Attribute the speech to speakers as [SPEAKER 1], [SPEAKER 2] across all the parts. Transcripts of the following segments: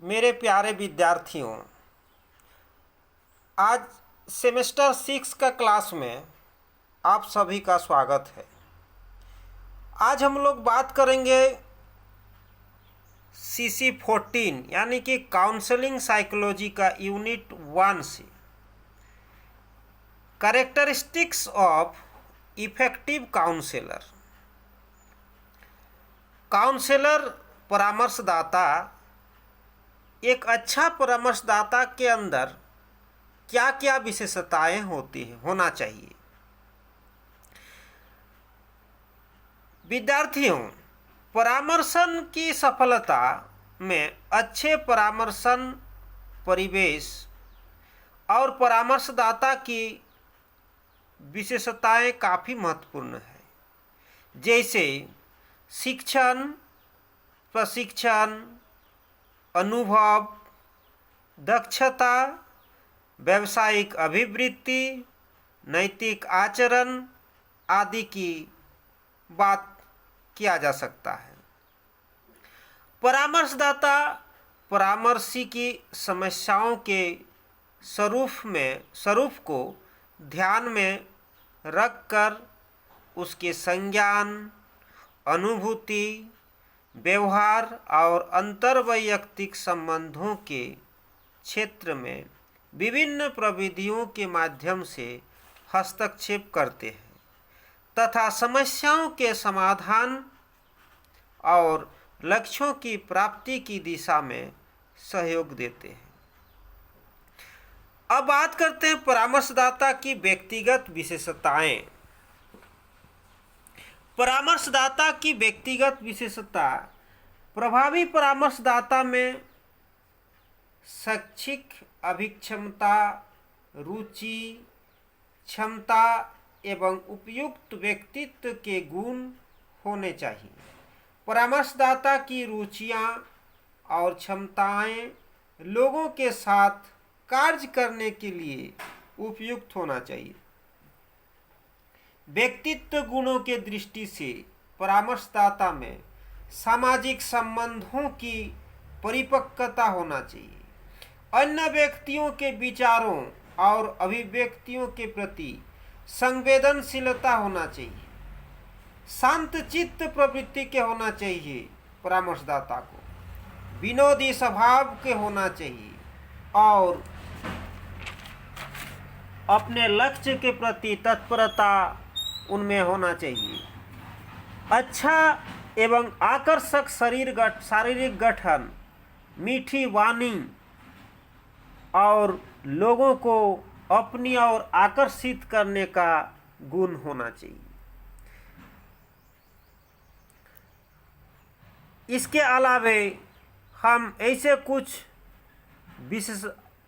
[SPEAKER 1] मेरे प्यारे विद्यार्थियों, आज सेमेस्टर 6 का क्लास में आप सभी का स्वागत है। आज हम लोग बात करेंगे CC14 यानी कि काउंसलिंग साइकोलॉजी का यूनिट 1 से characteristics of effective counsellor. Counsellor परामर्शदाता एक अच्छा परामर्शदाता के अंदर क्या क्या विशेषताएं होना चाहिए। विद्यार्थियों, परामर्शन की सफलता में अच्छे परामर्शन परिवेश और परामर्शदाता की विशेषताएं काफ़ी महत्वपूर्ण है, जैसे शिक्षण, प्रशिक्षण, अनुभव, दक्षता, व्यावसायिक अभिवृत्ति, नैतिक आचरण आदि की बात किया जा सकता है। परामर्शदाता परामर्शी की समस्याओं के स्वरूप को ध्यान में रखकर उसके संज्ञान, अनुभूति, व्यवहार और अंतर्वैयक्तिक संबंधों के क्षेत्र में विभिन्न प्रविधियों के माध्यम से हस्तक्षेप करते हैं तथा समस्याओं के समाधान और लक्ष्यों की प्राप्ति की दिशा में सहयोग देते हैं। अब बात करते हैं परामर्शदाता की व्यक्तिगत विशेषताएं। परामर्शदाता की व्यक्तिगत विशेषता प्रभावी परामर्शदाता में शैक्षिक अभिक्षमता, रुचि, क्षमता एवं उपयुक्त व्यक्तित्व के गुण होने चाहिए। परामर्शदाता की रुचियां और क्षमताएं लोगों के साथ कार्य करने के लिए उपयुक्त होना चाहिए। व्यक्तित्व गुणों के दृष्टि से परामर्शदाता में सामाजिक संबंधों की परिपक्वता होना चाहिए। अन्य व्यक्तियों के विचारों और अभिव्यक्तियों के प्रति संवेदनशीलता होना चाहिए। शांत चित्त प्रवृत्ति के होना चाहिए। परामर्शदाता को विनोदी स्वभाव के होना चाहिए और अपने लक्ष्य के प्रति तत्परता उनमें होना चाहिए। अच्छा एवं आकर्षक शारीरिक गठन, मीठी वाणी और लोगों को अपनी ओर आकर्षित करने का गुण होना चाहिए। इसके अलावे हम ऐसे कुछ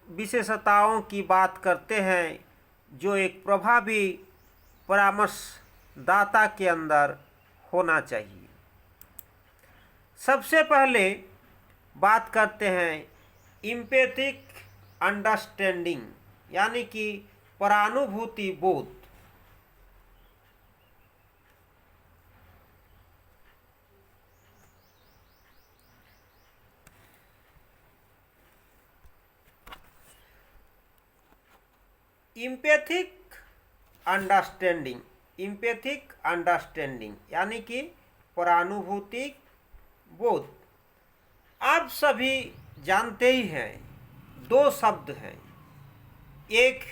[SPEAKER 1] विशेषताओं की बात करते हैं जो एक प्रभावी परामर्शदाता के अंदर होना चाहिए। सबसे पहले बात करते हैं एम्पैथिक अंडरस्टैंडिंग यानी कि परानुभूति बोध। एम्पैथिक अंडरस्टैंडिंग यानी कि परानुभूति बोध। आप सभी जानते ही हैं, दो शब्द हैं, एक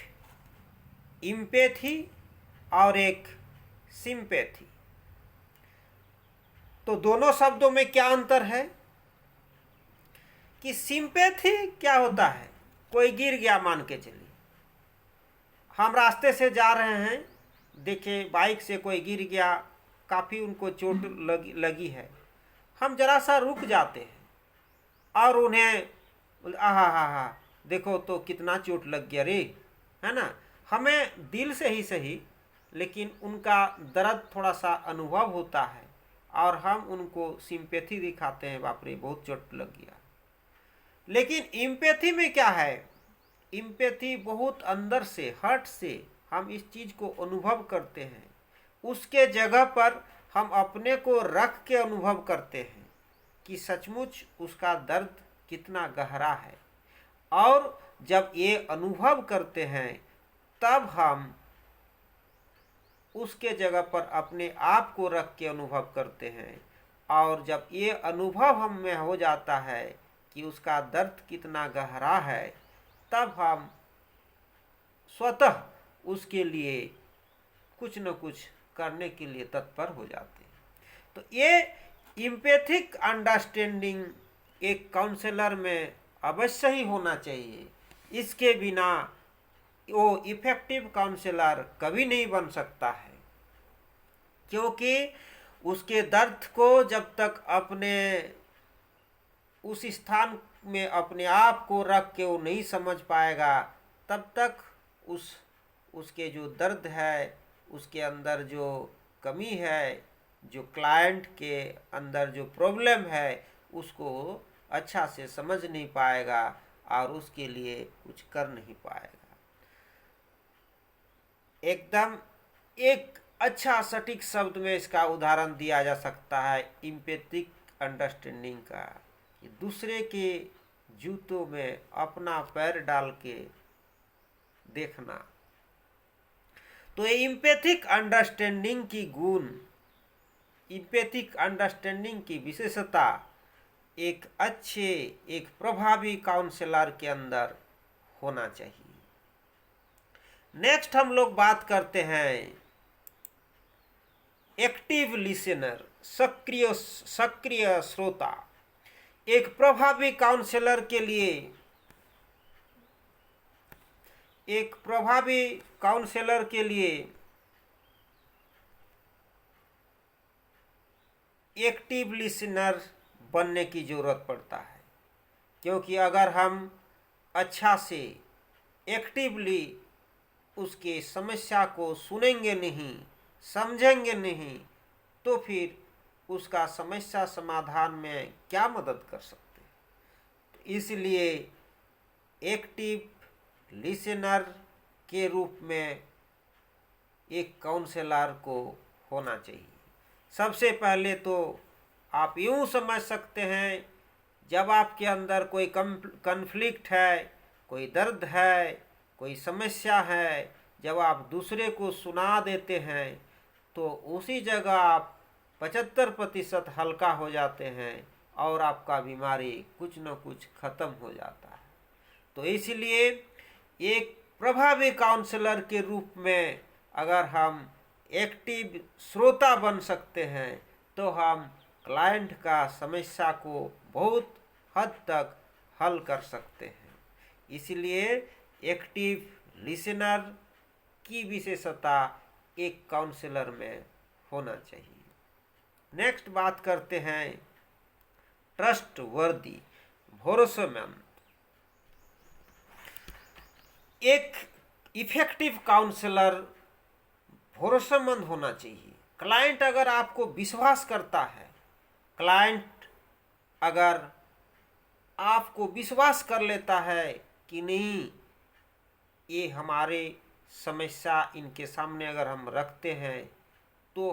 [SPEAKER 1] एम्पैथी और एक सिंपैथी। तो दोनों शब्दों में क्या अंतर है कि सिंपैथी क्या होता है? कोई गिर गया, मान के चलिए हम रास्ते से जा रहे हैं, देखे बाइक से कोई गिर गया, काफ़ी उनको चोट लगी है। हम जरा सा रुक जाते हैं और उन्हें आहा देखो तो कितना चोट लग गया रे, है ना। हमें दिल से ही सही लेकिन उनका दर्द थोड़ा सा अनुभव होता है और हम उनको सिंपैथी दिखाते हैं, बाप रे बहुत चोट लग गया। लेकिन एम्पैथी में क्या है? एम्पैथी बहुत अंदर से, हर्ट से हम इस चीज़ को अनुभव करते हैं। उसके जगह पर हम अपने को रख के अनुभव करते हैं कि सचमुच उसका दर्द कितना गहरा है। और जब ये अनुभव करते हैं तब हम उसके जगह पर अपने आप को रख के अनुभव करते हैं। और जब ये अनुभव हम में हो जाता है कि उसका दर्द कितना गहरा है, तब हम स्वतः उसके लिए कुछ न कुछ करने के लिए तत्पर हो जाते हैं। तो ये इम्पैथिक अंडरस्टैंडिंग एक काउंसलर में अवश्य ही होना चाहिए। इसके बिना वो इफेक्टिव काउंसलर कभी नहीं बन सकता है, क्योंकि उसके दर्द को जब तक अपने उस स्थान में अपने आप को रख के वो नहीं समझ पाएगा, तब तक उसके जो दर्द है, उसके अंदर जो कमी है, जो क्लाइंट के अंदर जो प्रॉब्लम है, उसको अच्छा से समझ नहीं पाएगा और उसके लिए कुछ कर नहीं पाएगा। एकदम एक अच्छा सटीक शब्द में इसका उदाहरण दिया जा सकता है इम्पैथिक अंडरस्टैंडिंग का, कि दूसरे के जूतों में अपना पैर डाल के देखना। तो ये इम्पैथिक अंडरस्टैंडिंग की गुण, इम्पैथिक अंडरस्टैंडिंग की विशेषता एक अच्छे, एक प्रभावी काउंसलर के अंदर होना चाहिए। नेक्स्ट हम लोग बात करते हैं एक्टिव लिसनर, सक्रिय श्रोता। एक प्रभावी काउंसलर के लिए, एक प्रभावी काउंसलर के लिए एक्टिव लिसनर बनने की ज़रूरत पड़ता है। क्योंकि अगर हम अच्छा से एक्टिवली उसके समस्या को सुनेंगे नहीं, समझेंगे नहीं, तो फिर उसका समस्या समाधान में क्या मदद कर सकते हैं। तो इसलिए एक्टिव लिसनर के रूप में एक काउंसलर को होना चाहिए। सबसे पहले तो आप यूँ समझ सकते हैं, जब आपके अंदर कोई कन्फ्लिक्ट है, कोई दर्द है, कोई समस्या है, जब आप दूसरे को सुना देते हैं तो उसी जगह आप 75% हल्का हो जाते हैं और आपका बीमारी कुछ न कुछ ख़त्म हो जाता है। तो इसलिए एक प्रभावी काउंसलर के रूप में अगर हम एक्टिव श्रोता बन सकते हैं तो हम क्लाइंट का समस्या को बहुत हद तक हल कर सकते हैं। इसलिए एक्टिव लिसनर की विशेषता एक काउंसलर में होना चाहिए। नेक्स्ट बात करते हैं ट्रस्टवर्दी, भरोसेमंद। एक इफेक्टिव काउंसलर भरोसेमंद होना चाहिए। क्लाइंट अगर आपको विश्वास करता है, क्लाइंट अगर आपको विश्वास कर लेता है कि नहीं, ये हमारे समस्या इनके सामने अगर हम रखते हैं तो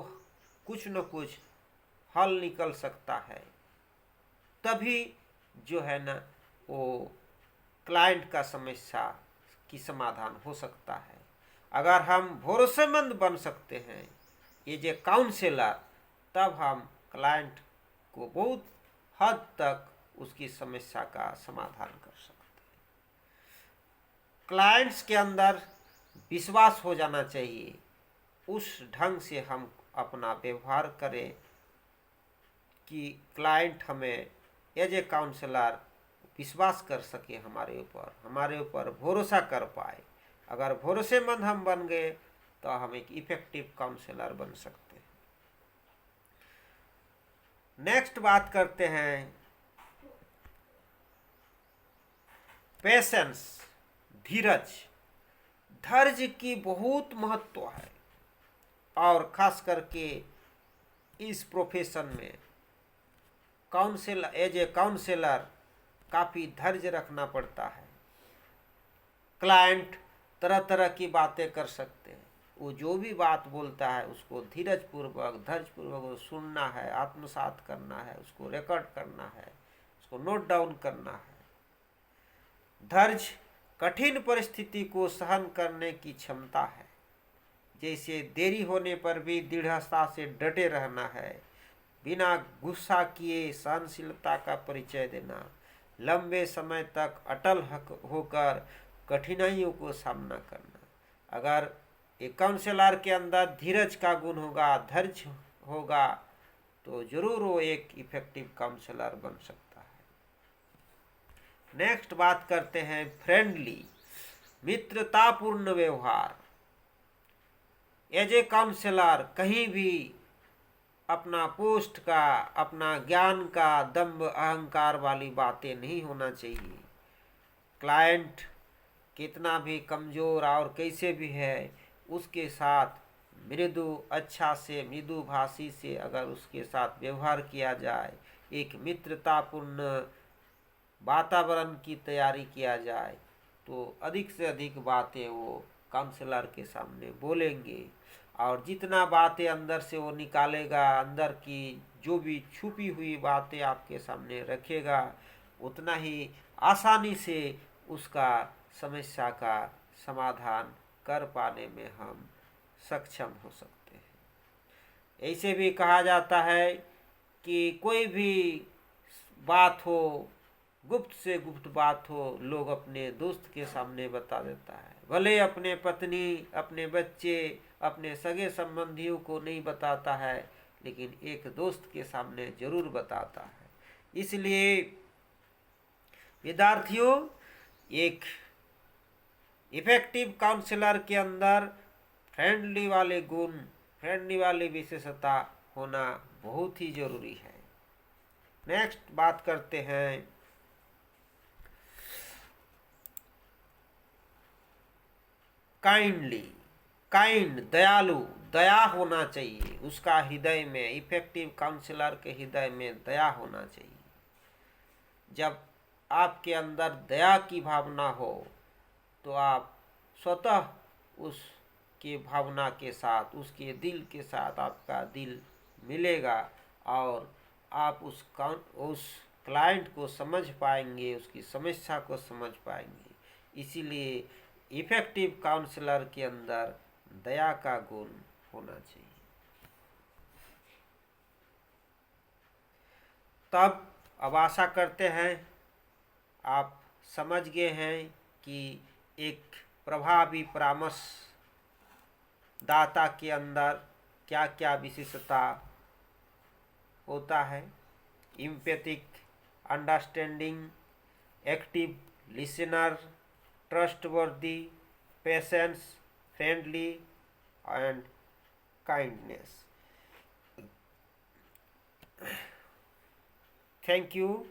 [SPEAKER 1] कुछ न कुछ हल निकल सकता है, तभी जो है ना वो क्लाइंट का समस्या की समाधान हो सकता है। अगर हम भरोसेमंद बन सकते हैं ये जो काउंसलर, तब हम क्लाइंट को बहुत हद तक उसकी समस्या का समाधान कर सकते हैं। क्लाइंट्स के अंदर विश्वास हो जाना चाहिए, उस ढंग से हम अपना व्यवहार करें कि क्लाइंट हमें एज ए काउंसलर विश्वास कर सके, हमारे ऊपर भरोसा कर पाए। अगर भरोसेमंद हम बन गए तो हम एक इफेक्टिव काउंसलर बन सकते हैं। नेक्स्ट बात करते हैं पेशेंस, धीरज। धैर्य की बहुत महत्व है और खास करके इस प्रोफेशन में एज ए काउंसलर काफ़ी धैर्य रखना पड़ता है। क्लाइंट तरह तरह की बातें कर सकते हैं, वो जो भी बात बोलता है उसको धैर्यपूर्वक सुनना है, आत्मसात करना है, उसको रिकॉर्ड करना है, उसको नोट डाउन करना है। धैर्य कठिन परिस्थिति को सहन करने की क्षमता है। जैसे देरी होने पर भी दृढ़ता से डटे रहना है, बिना गुस्सा किए सहनशीलता का परिचय देना, लंबे समय तक अटल होकर कठिनाइयों को सामना करना। अगर एक काउंसलर के अंदर धीरज का गुण होगा, धैर्य होगा, तो जरूर वो एक इफेक्टिव काउंसलर बन सकता है। नेक्स्ट बात करते हैं फ्रेंडली, मित्रतापूर्ण व्यवहार। एज ए काउंसलर कहीं भी अपना पोस्ट का, अपना ज्ञान का दम्भ अहंकार वाली बातें नहीं होना चाहिए। क्लाइंट कितना भी कमज़ोर और कैसे भी है, उसके साथ मृदु, अच्छा से मृदु भाषी से अगर उसके साथ व्यवहार किया जाए, एक मित्रतापूर्ण वातावरण की तैयारी किया जाए, तो अधिक से अधिक बातें वो काउंसलर के सामने बोलेंगे। और जितना बातें अंदर से वो निकालेगा, अंदर की जो भी छुपी हुई बातें आपके सामने रखेगा, उतना ही आसानी से उसका समस्या का समाधान कर पाने में हम सक्षम हो सकते हैं। ऐसे भी कहा जाता है कि कोई भी बात हो, गुप्त से गुप्त बात हो, लोग अपने दोस्त के सामने बता देता है। भले अपने पत्नी, अपने बच्चे, अपने सगे संबंधियों को नहीं बताता है, लेकिन एक दोस्त के सामने जरूर बताता है। इसलिए विद्यार्थियों, एक इफेक्टिव काउंसलर के अंदर फ्रेंडली वाले गुण, फ्रेंडली वाली विशेषता होना बहुत ही जरूरी है। नेक्स्ट बात करते हैं काइंडली, काइंड, दयालु, दया होना चाहिए उसका हृदय में। इफेक्टिव काउंसलर के हृदय में दया होना चाहिए। जब आपके अंदर दया की भावना हो तो आप स्वतः उसके भावना के साथ, उसके दिल के साथ आपका दिल मिलेगा और आप उस क्लाइंट को समझ पाएंगे, उसकी समस्या को समझ पाएंगे। इसीलिए इफेक्टिव काउंसलर के अंदर दया का गुण होना चाहिए। तब अब आशा करते हैं आप समझ गए हैं कि एक प्रभावी परामर्श दाता के अंदर क्या क्या विशेषता होता है। Empathic, understanding, active listener, trustworthy, patience, friendly and kindness. Thank you.